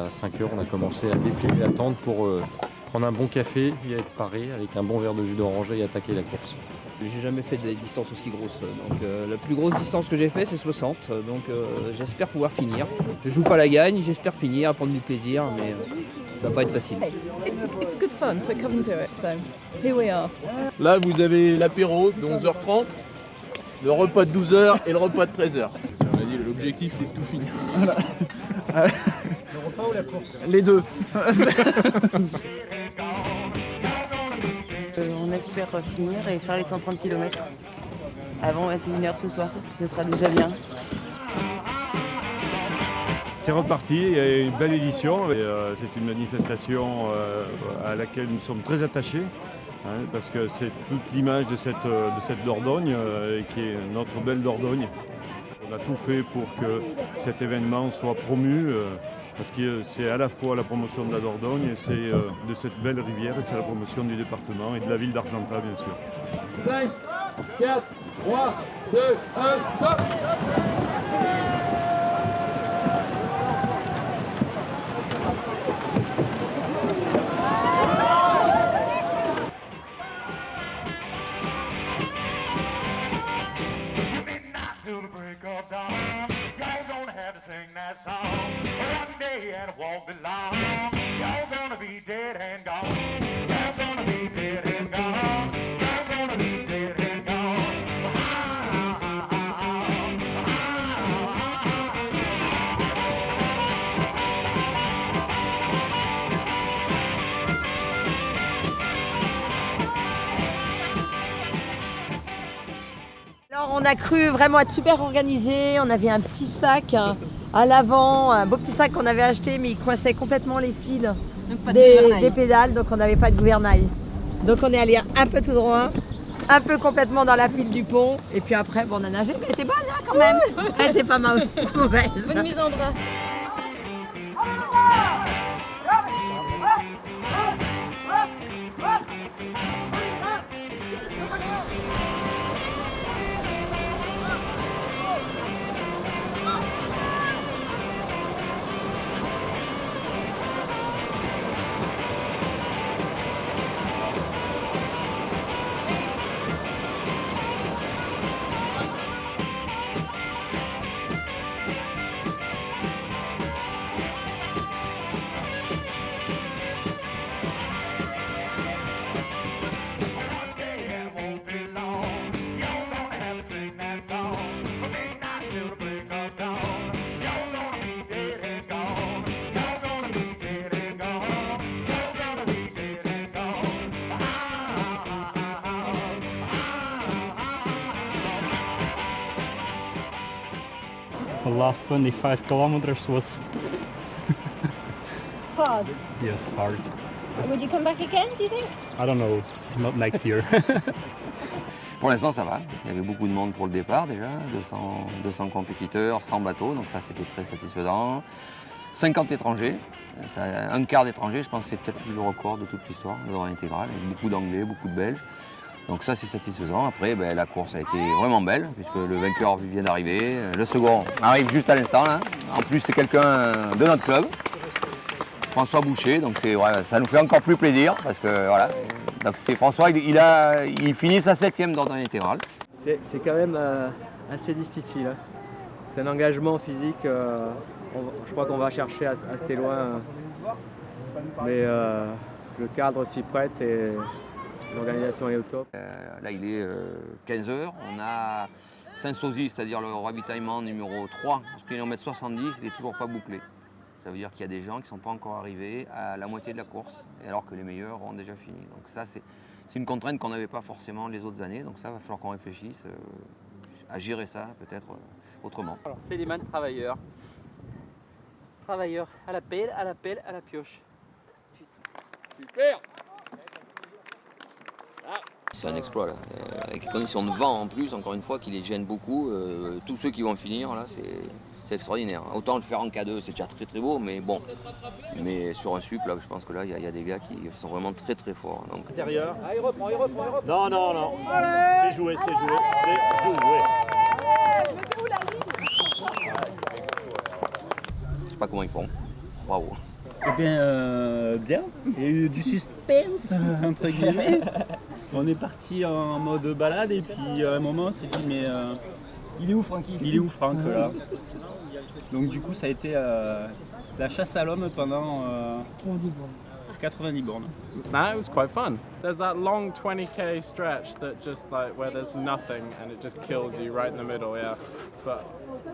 à 5 heures, on a commencé à déplier la tente pour prendre un bon café et être paré avec un bon verre de jus d'oranger et attaquer la course. J'ai jamais fait des distances aussi grosses. Donc la plus grosse distance que j'ai fait c'est 60. Donc j'espère pouvoir finir. Je joue pas la gagne, j'espère finir, prendre du plaisir, mais ça va pas être facile. It's good fun, so come to it. So here we are. Là, vous avez l'apéro de 11h30, le repas de 12h et le repas de 13h. On a dit l'objectif c'est de tout finir. Voilà. Le repas ou la course? Les deux. On espère finir et faire les 130 km avant 21h ce soir. Ce sera déjà bien. C'est reparti, il y a une belle édition. C'est une manifestation à laquelle nous sommes très attachés. Parce que c'est toute l'image de cette Dordogne qui est notre belle Dordogne. On a tout fait pour que cet événement soit promu parce que c'est à la fois la promotion de la Dordogne et c'est de cette belle rivière et c'est la promotion du département et de la ville d'Argentat bien sûr. 5, 4, 3, 2, 1, stop! Alors on a cru vraiment être super organisé, on avait un petit sac à l'avant, un beau petit sac qu'on avait acheté mais il coinçait complètement les fils des pédales, donc on n'avait pas de gouvernail. Donc on est allé un peu tout droit, un peu complètement dans la pile du pont et puis après bon, on a nagé mais elle était bonne hein, quand même, elle était pas mauvaise. Bonne mise en bras. The last 25 kilometers was Hard. yes, hard. Would you come back again, do you think? I don't know, not next year. Pour l'instant, ça va. Il y avait beaucoup de monde pour le départ déjà, 200 compétiteurs, 100 bateaux, donc ça c'était très satisfaisant. 50 étrangers, un quart d'étrangers, je pense que c'est peut-être le record de toute l'histoire de l'Orient intégral, avec beaucoup d'Anglais, beaucoup de Belges. Donc ça c'est satisfaisant. Après la course a été vraiment belle, puisque le vainqueur vient d'arriver, le second arrive juste à l'instant. En plus c'est quelqu'un de notre club, François Boucher, donc ça nous fait encore plus plaisir, parce que voilà. Donc c'est François, il finit sa 7e Dordogne intégrale. C'est quand même assez difficile. Hein. C'est un engagement physique, je crois qu'on va chercher assez loin. Mais le cadre s'y prête et l'organisation est au top. Là il est 15h, on a Saint-Sozy, c'est-à-dire le ravitaillement numéro 3, km 70, il n'est toujours pas bouclé. Ça veut dire qu'il y a des gens qui ne sont pas encore arrivés à la moitié de la course, alors que les meilleurs ont déjà fini. Donc ça, c'est une contrainte qu'on n'avait pas forcément les autres années. Donc ça, il va falloir qu'on réfléchisse à gérer ça peut-être autrement. Alors, Féliman, travailleur. Travailleur à la pelle, à la pelle, à la pioche. Super. C'est un exploit là. Avec les conditions de vent en plus, encore une fois, qui les gênent beaucoup. Tous ceux qui vont finir là, c'est extraordinaire. Autant le faire en K2, c'est déjà très très beau, mais bon. Mais sur un sup, là, je pense que là, il y a des gars qui sont vraiment très très forts. Donc... Intérieur. Ah, il reprend. Non. C'est joué. Je sais pas comment ils font. Bravo. Eh bien, bien. Il y a eu du suspense, entre guillemets. On est parti en mode balade et puis à un moment on s'est dit mais il est où Francky? Il est où Franck là? Donc du coup ça a été la chasse à l'homme pendant 90 bornes. No, it was quite fun. There's that long 20k stretch that just like where there's nothing and it just kills you right in the middle, yeah. But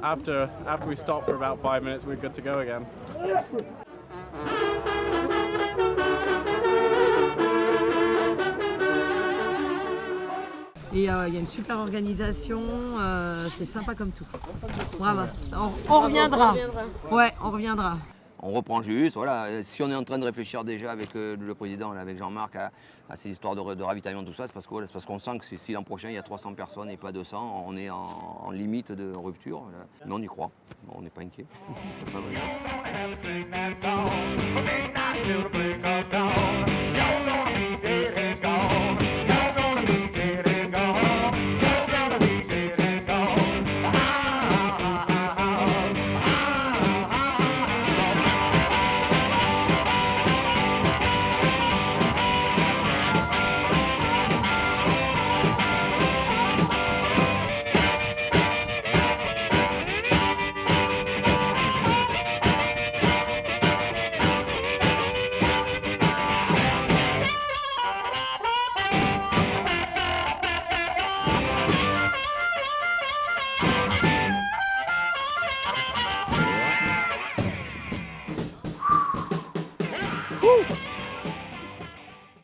after we stopped for about 5 minutes, we're good to go again. Et il y a une super organisation, c'est sympa comme tout. Bravo. On reviendra. Ouais, on reviendra. On reprend juste, voilà. Si on est en train de réfléchir déjà avec le président, là, avec Jean-Marc, à ces histoires de ravitaillement, tout ça, c'est parce qu'on sent que si l'an prochain il y a 300 personnes et pas 200, on est en limite de rupture. Là. Mais on y croit, bon, on n'est pas inquiet. Woo!